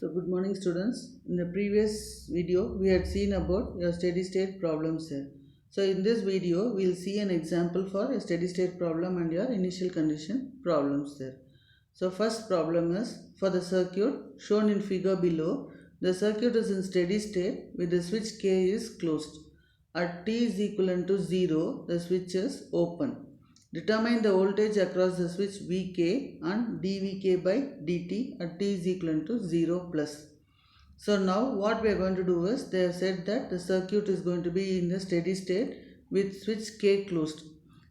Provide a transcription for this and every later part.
So good morning students. In the previous video we had seen about your steady state problems here. So in this video we will see an example for a steady state problem and your initial condition problems there. So first problem is for the circuit shown in figure below. The circuit is in steady state with the switch K is closed. At t is equivalent to 0 the switch is open. Determine the voltage across the switch Vk and dVk by dt at t is equivalent to 0 plus. So now what we are going to do is they have said that the circuit is going to be in the steady state with switch K closed.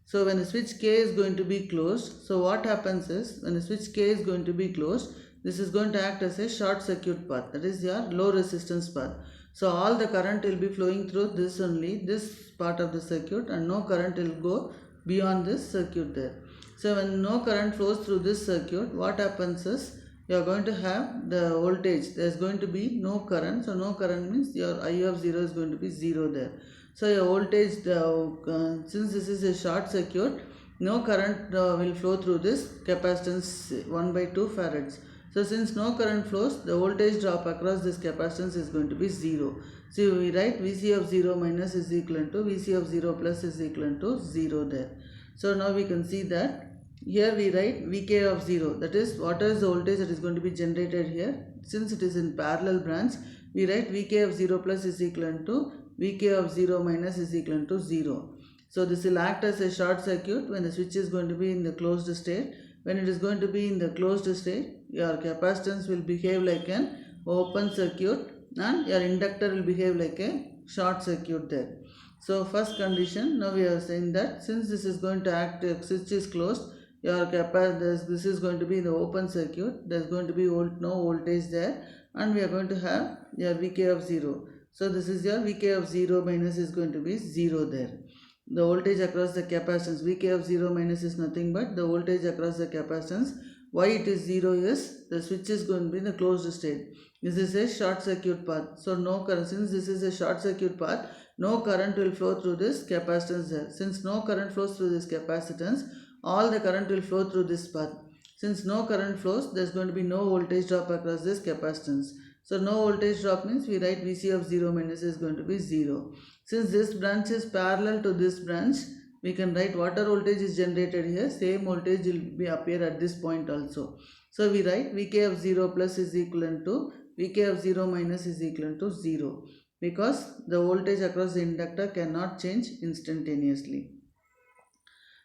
So when the switch K is going to be closed, so what happens is when the switch K is going to be closed, this is going to act as a short circuit path, that is your low resistance path. So all the current will be flowing through this only, this part of the circuit, and no current will go beyond this circuit there. So when no current flows through this circuit, what happens is you are going to have the voltage, there is going to be no current. So no current means your I of 0 is going to be 0 there. So your voltage, since this is a short circuit, no current will flow through this capacitance 1 by 2 farads. So since no current flows, the voltage drop across this capacitance is going to be 0. So we write Vc of 0 minus is equal to Vc of 0 plus is equal to 0 there. So now we can see that here we write Vk of 0, that is what is the voltage that is going to be generated here. Since it is in parallel branch, we write Vk of 0 plus is equal to Vk of 0 minus is equal to 0. So this will act as a short circuit when the switch is going to be in the closed state. When it is going to be in the closed state, your capacitance will behave like an open circuit and your inductor will behave like a short circuit there. So first condition, now we are saying that since this is going to act, if switch is closed, your this is going to be the open circuit, there is going to be no voltage there, and we are going to have your Vk of 0. So this is your Vk of 0 minus is going to be 0 there. The voltage across the capacitance, Vk of 0 minus is nothing but the voltage across the capacitance. Why it is 0 is the switch is going to be in the closed state. This is a short circuit path. So no current, since this is a short circuit path, no current will flow through this capacitance there. Since no current flows through this capacitance, all the current will flow through this path. Since no current flows, there is going to be no voltage drop across this capacitance. So no voltage drop means we write Vc of 0 minus is going to be 0. Since this branch is parallel to this branch, we can write whatever voltage is generated here, same voltage will be appear at this point also. So we write Vk of 0 plus is equivalent to Vk of 0 minus is equivalent to 0, because the voltage across the inductor cannot change instantaneously.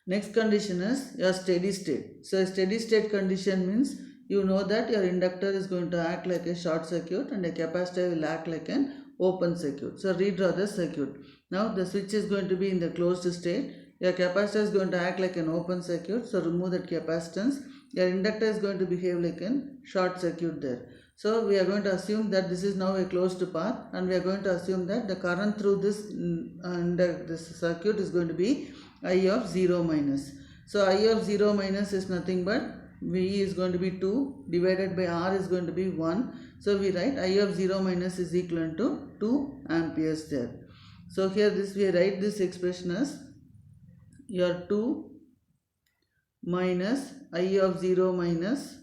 Next condition is your steady state. So a steady state condition means you know that your inductor is going to act like a short circuit and a capacitor will act like an open circuit. So redraw the circuit. Now the switch is going to be in the closed state. Your capacitor is going to act like an open circuit. So remove that capacitance. Your inductor is going to behave like a short circuit there. So we are going to assume that this is now a closed path, and we are going to assume that the current through this this circuit is going to be I of 0 minus. So I of 0 minus is nothing but V is going to be 2 divided by R is going to be 1. So we write I of 0 minus is equal to 2 amperes there. So here this we write this expression as your 2 minus I of 0 minus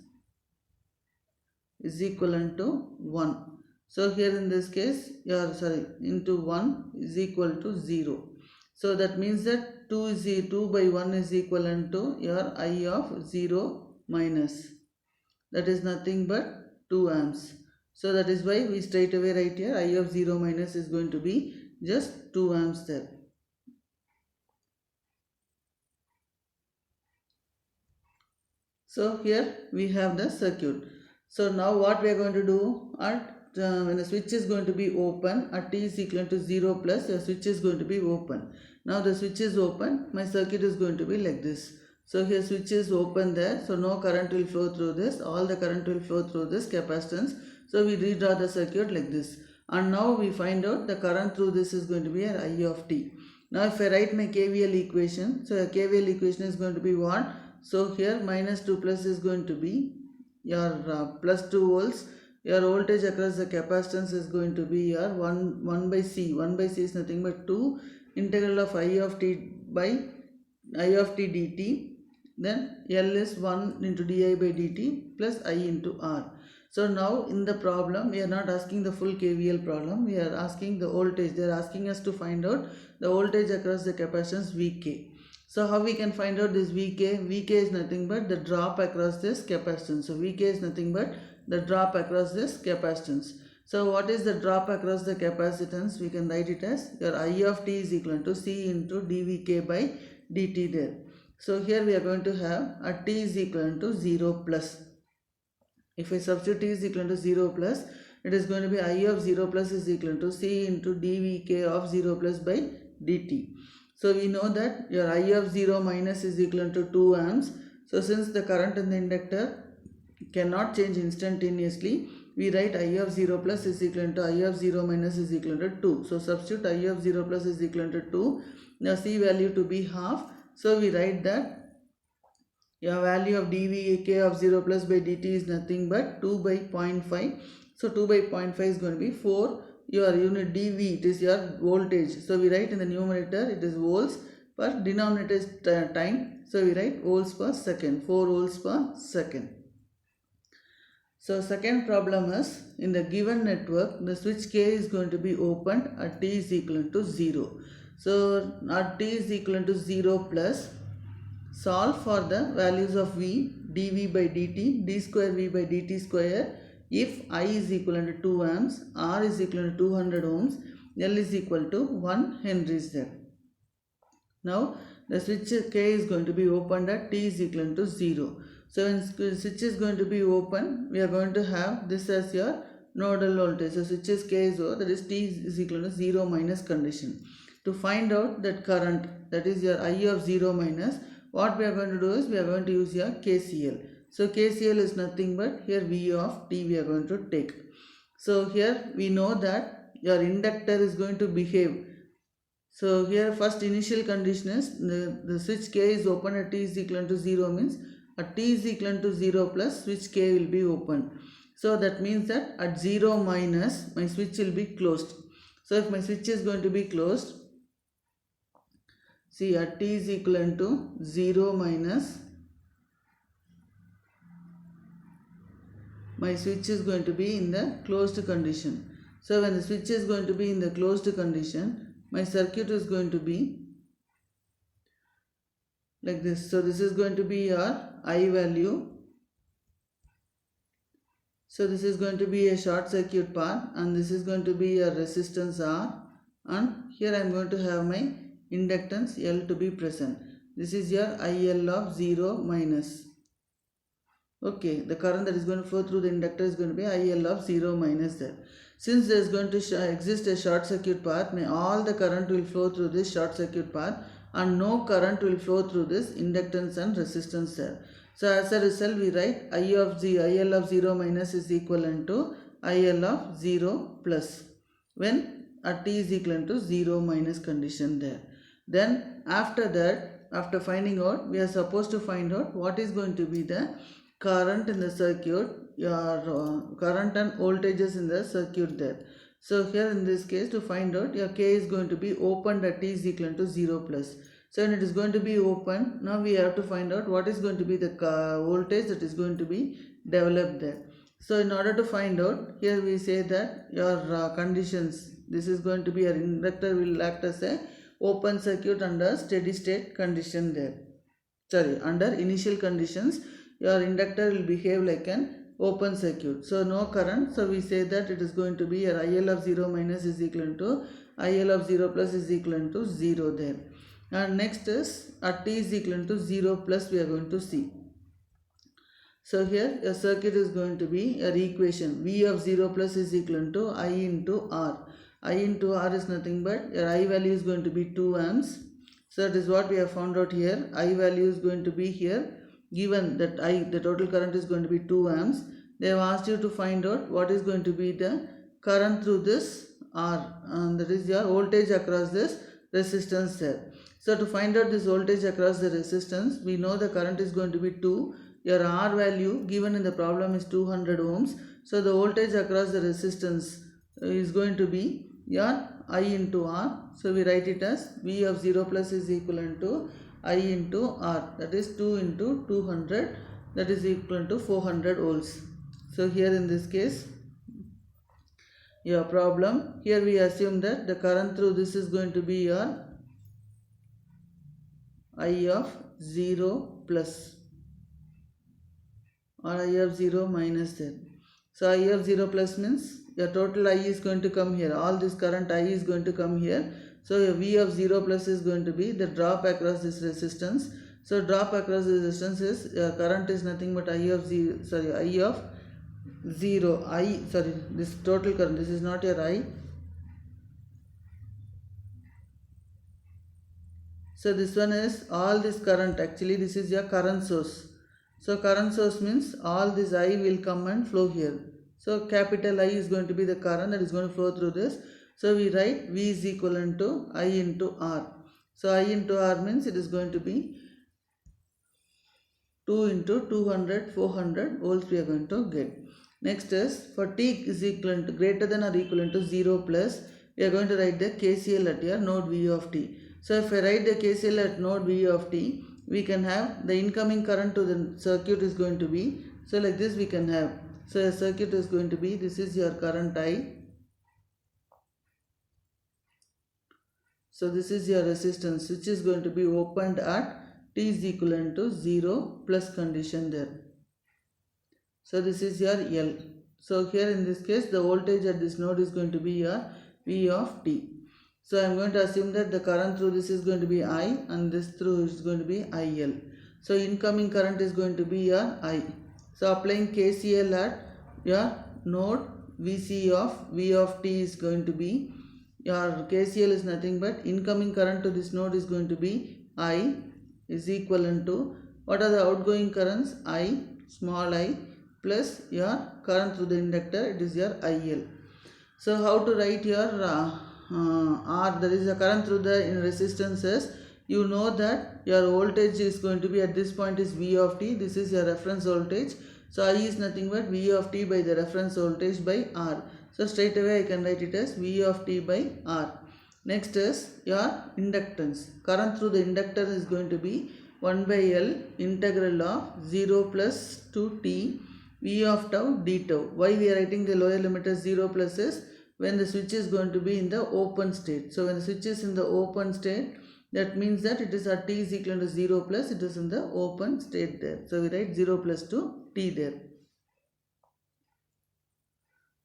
is equivalent to 1. So here in this case your into 1 is equal to 0. So that means that 2 by 1 is equivalent to your I of 0 minus. That is nothing but 2 amps. So that is why we straight away write here I of 0 minus is going to be just 2 amps there. So here we have the circuit. So now what we are going to do at when the switch is going to be open at t is equal to 0 plus, the switch is going to be open. Now the switch is open, my circuit is going to be like this. So here switch is open there, so no current will flow through this, all the current will flow through this capacitance. So we redraw the circuit like this. And now we find out the current through this is going to be an I of t. Now if I write my KVL equation, so a KVL equation is going to be what? So here minus 2 plus is going to be your plus 2 volts. Your voltage across the capacitance is going to be your 1 by C. 1 by C is nothing but 2 integral of I of t by I of t dt. Then L is 1 into di by dt plus I into R. So now in the problem, we are not asking the full KVL problem, we are asking the voltage. They are asking us to find out the voltage across the capacitance Vk. So how we can find out this Vk? Vk is nothing but the drop across this capacitance. So Vk is nothing but the drop across this capacitance. So what is the drop across the capacitance? We can write it as your I of t is equal to C into dVk by dt there. So here we are going to have a t is equal to 0 plus. If I substitute t is equal to 0 plus, it is going to be I of 0 plus is equal to C into dVk of 0 plus by dt. So we know that your I of 0 minus is equal to 2 amps. So since the current in the inductor cannot change instantaneously, we write I of 0 plus is equal to I of 0 minus is equal to 2. So substitute I of 0 plus is equal to 2. Now C value to be half. So we write that your value of dVk of 0 plus by dt is nothing but 2 by 0.5. So 2 by 0.5 is going to be 4. Your unit dV, it is your voltage. So we write in the numerator it is volts, per denominator is time. So we write volts per second, 4 volts per second. So second problem is, in the given network, the switch K is going to be opened at t is equal to 0. So at t is equal to 0 plus, solve for the values of V, dV by dt, d square V by dt square. If I is equal to 2 amps, R is equal to 200 ohms, L is equal to 1 Henry is there. Now the switch K is going to be opened at t is equal to 0. So when switch is going to be open, we are going to have this as your nodal voltage. So switch is K is over, that is t is equal to 0 minus condition. To find out that current, that is your I of 0 minus, what we are going to do is we are going to use your KCL. So KCL is nothing but here V of t we are going to take. So here we know that your inductor is going to behave. So here first initial condition is the switch K is open at t is equal to 0 means at t is equal to 0 plus switch K will be open. So that means that at 0 minus my switch will be closed. So if my switch is going to be closed, see at t is equal to 0 minus, my switch is going to be in the closed condition. So when the switch is going to be in the closed condition, my circuit is going to be like this. So this is going to be your I value. So this is going to be a short circuit path, and this is going to be a resistance R, and here I am going to have my inductance L to be present. This is your IL of 0 minus. Okay, the current that is going to flow through the inductor is going to be IL of 0 minus there. Since there is going to exist a short circuit path, all the current will flow through this short circuit path and no current will flow through this inductance and resistance there. So as a result, we write IL of 0 minus is equivalent to IL of 0 plus when at t is equal to 0 minus condition there. Then after that, after finding out, we are supposed to find out what is going to be the current in the circuit, your current and voltages in the circuit there. So here in this case, to find out, your K is going to be opened at t is equal to 0 plus. So when it is going to be open, now we have to find out what is going to be the voltage that is going to be developed there. So in order to find out, here we say that your conditions, this is going to be your inductor will act as a open circuit under steady state condition there. Sorry, under initial conditions, your inductor will behave like an open circuit. So no current. So we say that it is going to be your IL of 0 minus is equal to IL of 0 plus is equal to 0 there. And next is at t is equal to 0 plus we are going to see. So here your circuit is going to be your equation V of 0 plus is equal to I into R. I into R is nothing but your I value is going to be 2 amps. So that is what we have found out here. I value is going to be here. Given that the total current is going to be 2 amps, they have asked you to find out what is going to be the current through this R, and that is your voltage across this resistance there. So to find out this voltage across the resistance, we know the current is going to be 2. Your R value given in the problem is 200 ohms. So the voltage across the resistance is going to be your I into R. So we write it as V of 0 plus is equivalent to I into R, that is 2 into 200, that is equal to 400 volts. So here in this case, your problem, here we assume that the current through this is going to be your I of 0 plus or I of 0 minus there. So I of 0 plus means your total I is going to come here. All this current I is going to come here. So your V of 0 plus is going to be the drop across this resistance. So drop across the resistance is current is nothing but I of 0, I of 0. This total current, this is not your I. So this one is all this current, actually this is your current source. So current source means all this I will come and flow here. So capital I is going to be the current that is going to flow through this. So we write V is equivalent to I into R. So I into R means it is going to be 2 into 200, 400 volts we are going to get. Next is for T is equivalent to greater than or equivalent to 0 plus, we are going to write the KCL at your node V of T. So if I write the KCL at node V of T, we can have the incoming current to the circuit is going to be, so like this we can have. So a circuit is going to be, this is your current I. So this is your resistance which is going to be opened at T is equivalent to 0 plus condition there. So this is your L. So here in this case the voltage at this node is going to be your V of T. So I am going to assume that the current through this is going to be I and this through is going to be IL. So incoming current is going to be your I. So applying KCL at your node VC of V of T is going to be, your KCL is nothing but incoming current to this node is going to be I is equivalent to, what are the outgoing currents? I, small I, plus your current through the inductor, it is your IL. So how to write your R, that is the current through the resistances. You know that your voltage is going to be at this point is V of T, this is your reference voltage. So I is nothing but V of T by the reference voltage by R. So straight away I can write it as V of T by R. Next is your inductance. Current through the inductor is going to be 1 by L integral of 0 plus to T V of tau d tau. Why we are writing the lower limit as 0 plus is when the switch is going to be in the open state. So when the switch is in the open state, that means that it is at T is equal to 0 plus, it is in the open state there. So we write 0 plus to T there.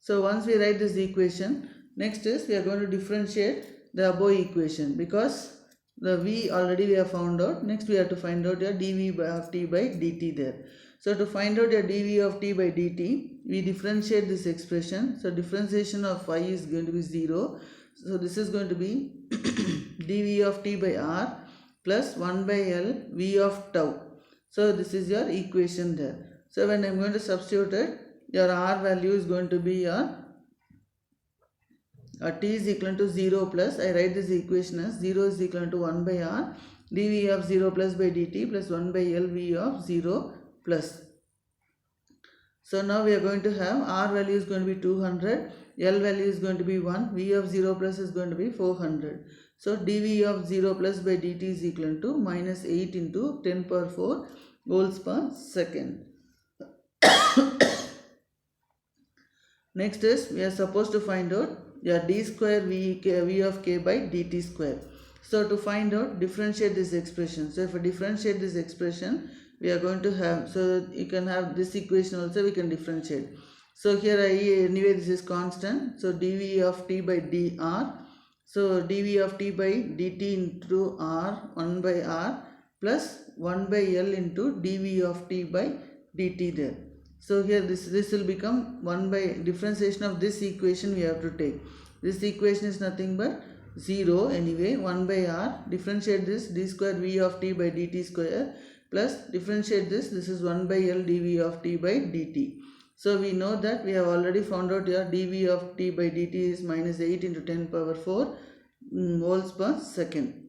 So once we write this equation, next is we are going to differentiate the above equation because the V already we have found out. Next we have to find out your dV of T by dt there. So to find out your dV of T by dt, we differentiate this expression. So differentiation of phi is going to be 0. So this is going to be dV of T by R plus 1 by L V of tau. So this is your equation there. So when I am going to substitute it, your R value is going to be your T is equal to 0 plus, I write this equation as 0 is equal to 1 by R dV of 0 plus by dt plus 1 by L V of 0 plus. So now we are going to have R value is going to be 200, L value is going to be 1, V of 0 plus is going to be 400. So dV of 0 plus by dt is equal to minus 8 into 10 power 4 volts per second. Next is we are supposed to find out your d square v of k by dt square. So to find out, differentiate this expression. So if we differentiate this expression, we are going to have, so you can have this equation also we can differentiate. So here anyway this is constant, so dV of T by dr, so dV of T by dt into R 1 by R plus 1 by L into dV of T by dt there. So here this will become 1 by differentiation of this equation we have to take. This equation is nothing but 0 anyway, 1 by R, differentiate this d square V of T by dt square plus differentiate this is 1 by L dV of T by dt. So we know that we have already found out your dV of T by dt is minus 8 into 10 power 4 volts per second.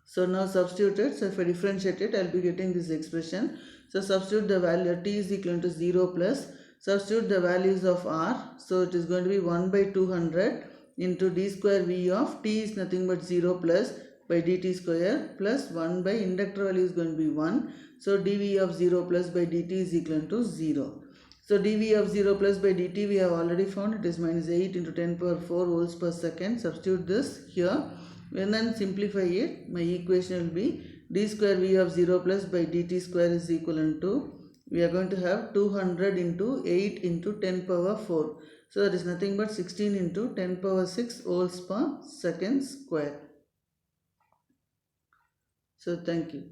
So now substitute it. So if I differentiate it, I will be getting this expression. So substitute the value T is equal to 0 plus, substitute the values of R. So it is going to be 1 by 200 into d square V of T is nothing but 0 plus by dt square plus 1 by inductor value is going to be 1. So dV of 0 plus by dt is equal to 0. So dv of 0 plus by dt we have already found, it is minus 8 into 10 power 4 volts per second. Substitute this here and then simplify it. My equation will be d square v of 0 plus by dt square is equivalent to, we are going to have 200 into 8 into 10 power 4. So that is nothing but 16 into 10 power 6 volts per second square. So thank you.